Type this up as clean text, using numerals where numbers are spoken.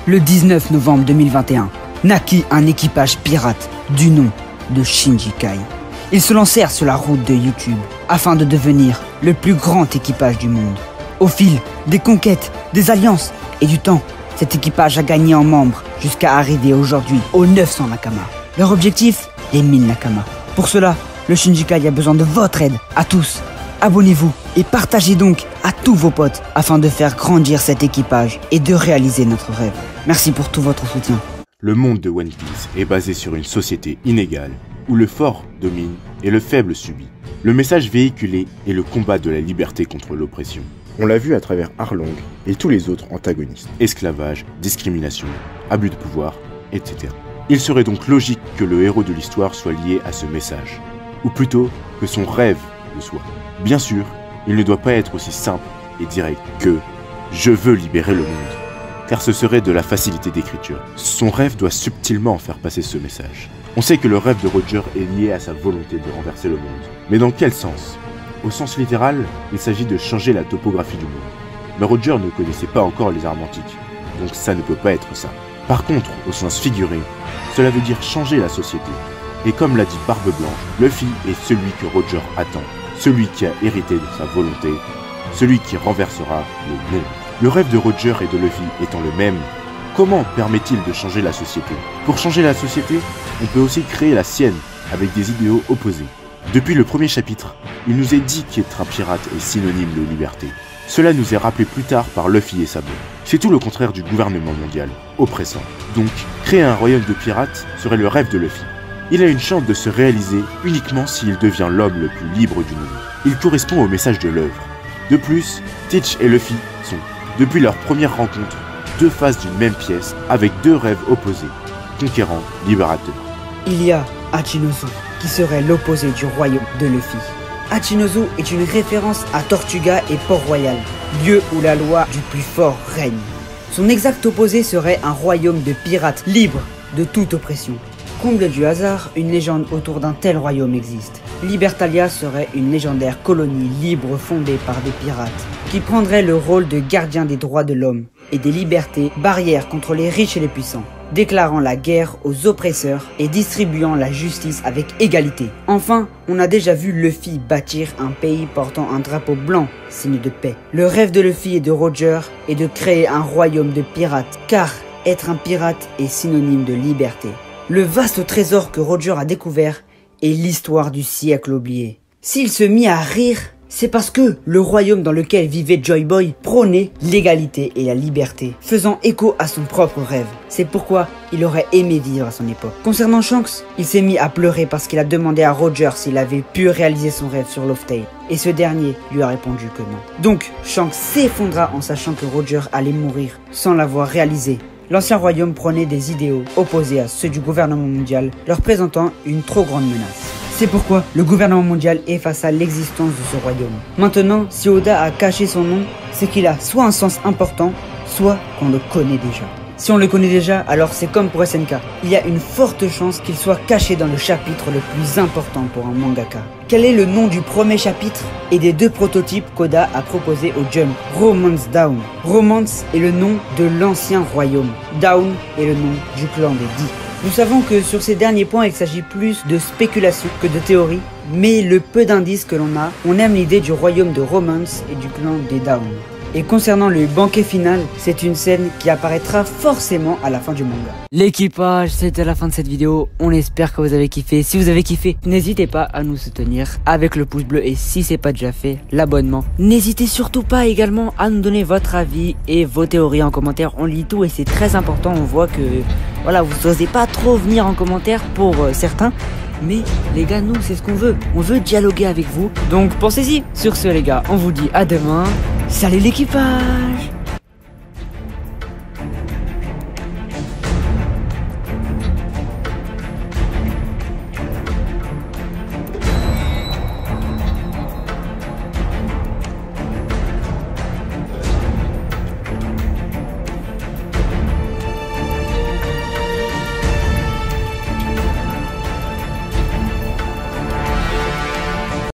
Le 19 novembre 2021, naquit un équipage pirate du nom de Shinji-Kai. Ils se lancèrent sur la route de YouTube afin de devenir le plus grand équipage du monde. Au fil des conquêtes, des alliances et du temps, cet équipage a gagné en membres jusqu'à arriver aujourd'hui aux 900 Nakama. Leur objectif, les 1000 Nakama. Pour cela, le Shinji-Kai a besoin de votre aide, à tous. Abonnez-vous et partagez donc à tous vos potes afin de faire grandir cet équipage et de réaliser notre rêve. Merci pour tout votre soutien. Le monde de One Piece est basé sur une société inégale, où le fort domine et le faible subit. Le message véhiculé est le combat de la liberté contre l'oppression. On l'a vu à travers Arlong et tous les autres antagonistes. Esclavage, discrimination, abus de pouvoir, etc. Il serait donc logique que le héros de l'histoire soit lié à ce message, ou plutôt que son rêve le soit. Bien sûr, il ne doit pas être aussi simple et direct que « je veux libérer le monde », car ce serait de la facilité d'écriture. Son rêve doit subtilement faire passer ce message. On sait que le rêve de Roger est lié à sa volonté de renverser le monde. Mais dans quel sens? Au sens littéral, il s'agit de changer la topographie du monde. Mais Roger ne connaissait pas encore les armes antiques, donc ça ne peut pas être ça. Par contre, au sens figuré, cela veut dire changer la société. Et comme l'a dit Barbe Blanche, Luffy est celui que Roger attend, celui qui a hérité de sa volonté, celui qui renversera le monde. Le rêve de Roger et de Luffy étant le même, comment permet-il de changer la société? Pour changer la société, on peut aussi créer la sienne, avec des idéaux opposés. Depuis le premier chapitre, il nous est dit qu'être un pirate est synonyme de liberté. Cela nous est rappelé plus tard par Luffy et Sabo. C'est tout le contraire du gouvernement mondial, oppressant. Donc, créer un royaume de pirates serait le rêve de Luffy. Il a une chance de se réaliser uniquement s'il devient l'homme le plus libre du monde. Il correspond au message de l'œuvre. De plus, Teach et Luffy sont, depuis leur première rencontre, deux faces d'une même pièce avec deux rêves opposés, conquérant, libérateur. Il y a Hachinosu, qui serait l'opposé du royaume de Luffy. Hachinosu est une référence à Tortuga et Port-Royal, lieu où la loi du plus fort règne. Son exact opposé serait un royaume de pirates libre de toute oppression. Comble du hasard, une légende autour d'un tel royaume existe. Libertalia serait une légendaire colonie libre fondée par des pirates, qui prendrait le rôle de gardien des droits de l'homme et des libertés, barrière contre les riches et les puissants, déclarant la guerre aux oppresseurs et distribuant la justice avec égalité. Enfin, on a déjà vu Luffy bâtir un pays portant un drapeau blanc, signe de paix. Le rêve de Luffy et de Roger est de créer un royaume de pirates, car être un pirate est synonyme de liberté. Le vaste trésor que Roger a découvert est l'histoire du siècle oublié. S'il se mit à rire, c'est parce que le royaume dans lequel vivait Joy Boy prônait l'égalité et la liberté, faisant écho à son propre rêve. C'est pourquoi il aurait aimé vivre à son époque. Concernant Shanks, il s'est mis à pleurer parce qu'il a demandé à Roger s'il avait pu réaliser son rêve sur Laugh Tale, et ce dernier lui a répondu que non. Donc, Shanks s'effondra en sachant que Roger allait mourir sans l'avoir réalisé. L'ancien royaume prônait des idéaux opposés à ceux du gouvernement mondial, leur présentant une trop grande menace. C'est pourquoi le gouvernement mondial effaça l'existence de ce royaume. Maintenant, si Oda a caché son nom, c'est qu'il a soit un sens important, soit qu'on le connaît déjà. Si on le connaît déjà, alors c'est comme pour SNK. Il y a une forte chance qu'il soit caché dans le chapitre le plus important pour un mangaka. Quel est le nom du premier chapitre et des deux prototypes qu'Oda a proposés au Jump? Romance Down. Romance est le nom de l'ancien royaume. Down est le nom du clan des Dix. Nous savons que sur ces derniers points, il s'agit plus de spéculation que de théorie, mais le peu d'indices que l'on a, on aime l'idée du royaume de Romance et du clan des Down. Et concernant le banquet final, c'est une scène qui apparaîtra forcément à la fin du manga. L'équipage, c'était la fin de cette vidéo. On espère que vous avez kiffé. Si vous avez kiffé, n'hésitez pas à nous soutenir avec le pouce bleu et si c'est pas déjà fait, l'abonnement. N'hésitez surtout pas également à nous donner votre avis et vos théories en commentaire. On lit tout et c'est très important. On voit que voilà, vous n'osez pas trop venir en commentaire pour certains. Mais les gars, nous c'est ce qu'on veut. On veut dialoguer avec vous. Donc pensez-y. Sur ce les gars, on vous dit à demain. Salut l'équipage!